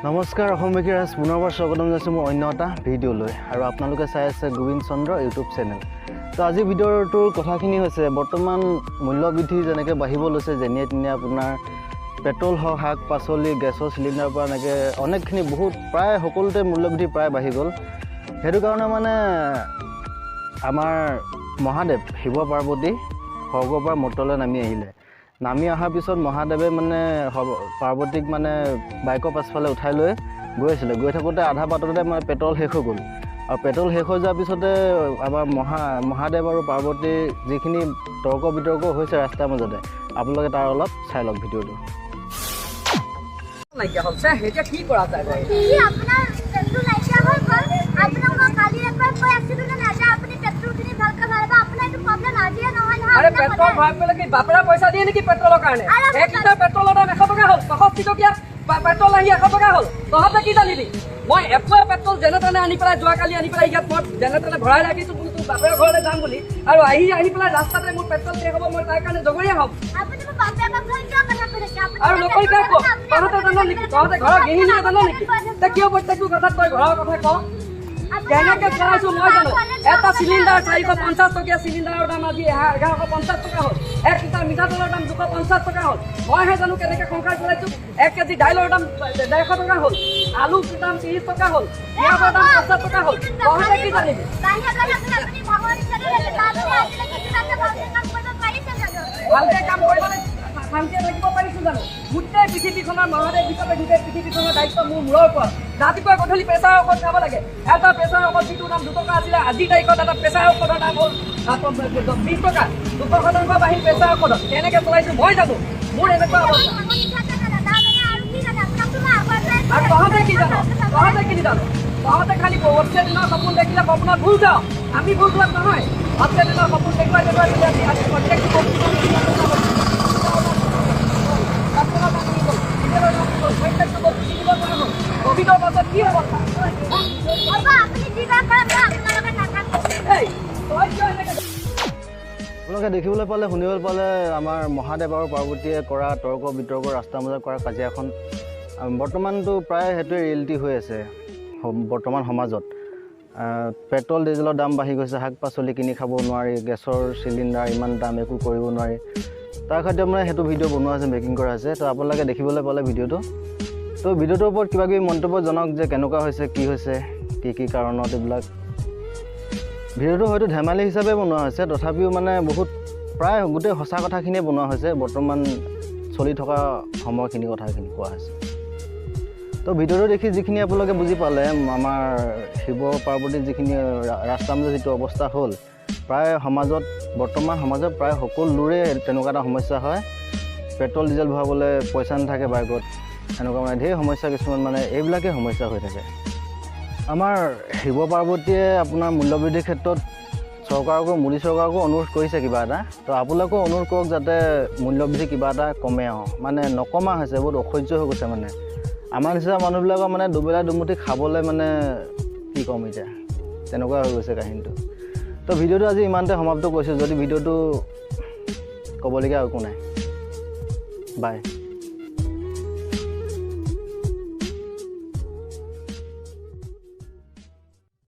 নমস্কাৰ অসমবাসী ৰাজ পুনৰবাৰ স্বাগতম জনাইছোঁ মোৰ অন্য এটা ভিডিঅ'লৈ আৰু আপোনালোকে চাই আছে গোবিন্দ চন্দ্ৰ ইউটিউব চেনেল। তো আজি ভিডিঅ'টোৰ কথাখিনি হৈছে বৰ্তমান মূল্যবৃদ্ধি যেনেকৈ বাঢ়িব লৈছে যেনিয়ে তেনিয়ে আপোনাৰ পেট্ৰল হওক শাক পাচলি গেছৰ চিলিণ্ডাৰৰ পৰা এনেকৈ অনেকখিনি বহুত প্ৰায় সকলোতে মূল্যবৃদ্ধি প্ৰায় বাঢ়ি গ'ল। সেইটো কাৰণে মানে আমাৰ মহাদেৱ শিৱ পাৰ্বতী স্বৰ্গৰ পৰা মৰ্ত্যলৈ নামি অহাৰ পিছত মহাদেৱে মানে পাৰ্বতীক মানে বাইকৰ পাছফালে উঠাই লৈ গৈ থাকোঁতে আধা বাটতে মানে পেট্ৰল শেষ হৈ গ'ল আৰু পেট্ৰল শেষ হৈ যোৱাৰ পিছতে আমাৰ মহাদেৱ আৰু পাৰ্বতীৰ যিখিনি তৰ্ক বিতৰ্ক হৈছে ৰাস্তাৰ মাজতে আপোনালোকে তাৰ অলপ চাই লওক ভিডিঅ'টো। अरे पेट्रोल भाग पे लगी बापरा पैसा दिए नेকি पेट्रोলৰ কাৰণে 1 লিটাৰ পেট্ৰলৰ দাম 100 টকা হ'ল 65 টকা পেট্ৰল আহি 100 টকা হ'ল তহঁতে কি জানিবি মই এপৰ পেট্ৰল যেনে তেনে আনি পেলাই যোৱাকালি আনি পেলাই ইয়াত মই যেনে তেনে ভৰাই ৰাখিছোঁ কিন্তু বাপৰা ঘৰলৈ যাম বুলি আৰু আহি পেলাই ৰাস্তাতে মোৰ পেট্ৰল শেষ হ'ব মই তাৰ কাৰণে জগৰীয়া হ'ম আপুনি বাপৰা বাপৰা কিয় কথা কৈছে আৰু নকৰি কাক কওঁ তহঁতে জানো নেকি তহঁতে ঘৰৰ গৃহিণীয়ে জানো নেকি তে কিয় প্ৰত্যেকটো কথাত তই ঘৰৰ কথা কওঁ কেনেকৈ চলাইছোঁ মই জানো এটা চিলিণ্ডাৰ 450 টকীয়া চিলিণ্ডাৰৰ দাম আজি 1150 টকা হ'ল 1 লিটাৰ মিঠাতেলৰ দাম 250 টকা হ'ল মইহে জানো কেনেকৈ সংসাৰ চলাইছোঁ 1 কেজি দাইলৰ দাম 150 টকা হ'ল আলুৰ দাম 30 টকা হ'ল পিঁয়াজৰ দাম 50 টকা হ'ল তহঁতে কি জানিবি ভালকৈ কাম কৰিবলৈ শান্তিয়ে থাকিব পাৰিছোঁ জানো গোটেই পৃথিৱীখনৰ মহাদেৱ হিচাপে গোটেই পৃথিৱীখনৰ দায়িত্ব মোৰ মূৰৰ ওপৰত ৰাতিপুৱা গধূলি প্ৰেছাৰ ঔষধ খাব লাগে এটা প্ৰেছাৰ ঔষধ যিটোৰ দাম 2 টকা আছিলে আজিৰ তাৰিখত এটা প্ৰেছাৰ ঔষধৰ দাম হ'ল 20 টকা 200% বাঢ়িল প্ৰেছাৰ ঔষধত কেনেকৈ চলাইছোঁ মই জানো মোৰ এনেকুৱা অৱস্থা আৰু তহঁতে কি জানো তহঁতে খালি অক্ষয় দিনৰ সপোন দেখিলে সপোনত ভুল যাওঁ আমি ভুল যোৱাত নহয় অক্ষয় দিনৰ সপোন দেখুৱাই প্ৰত্যেকটো কোভিডৰ পাছত কি অৱস্থা আপোনালোকে দেখিবলৈ পালে শুনিবলৈ পালে আমাৰ মহাদেৱ আৰু পাৰ্বতীয়ে কৰা তৰ্ক বিতৰ্ক ৰাস্তাৰ মাজত কৰা কাজিয়াখন বৰ্তমানটো প্ৰায় সেইটোৱে ৰিয়েলিটি হৈ আছে বৰ্তমান সমাজত। পেট্ৰল ডিজেলৰ দাম বাঢ়ি গৈছে শাক পাচলি কিনি খাব নোৱাৰি গেছৰ চিলিণ্ডাৰ ইমান দাম একো কৰিব নোৱাৰি তাৰ খাদ্য মানে সেইটো ভিডিঅ' বনোৱা হৈছে মেকিং কৰা হৈছে। তো আপোনালোকে দেখিবলৈ পালে ভিডিঅ'টো তো ভিডিঅ'টোৰ ওপৰত কিবা কিবি মন্তব্য জনাওক যে কেনেকুৱা হৈছে কি কাৰণত এইবিলাক। ভিডিঅ'টো হয়তো ধেমালি হিচাপে বনোৱা হৈছে তথাপিও মানে বহুত প্ৰায় গোটেই সঁচা কথাখিনিয়ে বনোৱা হৈছে বৰ্তমান চলি থকা সময়খিনি কথাখিনি কোৱা হৈছে। তো ভিডিঅ'টো দেখি যিখিনি আপোনালোকে বুজি পালে আমাৰ শিৱ পাৰ্বতীৰ যিখিনি ৰাস্তাৰ মাজত যিটো অৱস্থা হ'ল প্ৰায় বৰ্তমান সমাজত প্ৰায় সকলোৰে তেনেকুৱা এটা সমস্যা হয়। পেট্ৰল ডিজেল ভৰাবলৈ পইচা নাথাকে বাইকত এনেকুৱা মানে ঢেৰ সমস্যা কিছুমান মানে এইবিলাকেই সমস্যা হৈ থাকে। আমাৰ শিৱ পাৰ্বতীয়ে আপোনাৰ মূল্যবৃদ্ধিৰ ক্ষেত্ৰত মোদী চৰকাৰকো অনুৰোধ কৰিছে কিবা এটা। তো আপোনালোকেও অনুৰোধ কৰক যাতে মূল্যবৃদ্ধি কিবা এটা কমে মানে নকমা হৈছে বহুত অসহ্য হৈ গৈছে মানে আমাৰ নিচিনা মানুহবিলাকৰ মানে দুবেলা দুমুঠি খাবলৈ মানে কি ক'ম এতিয়া তেনেকুৱা হৈ গৈছে কাহিনীটো। তো ভিডিঅ'টো আজি ইমানতে সমাপ্ত কৰিছোঁ যদি ভিডিঅ'টো ক'বলগীয়া একো নাই বাই।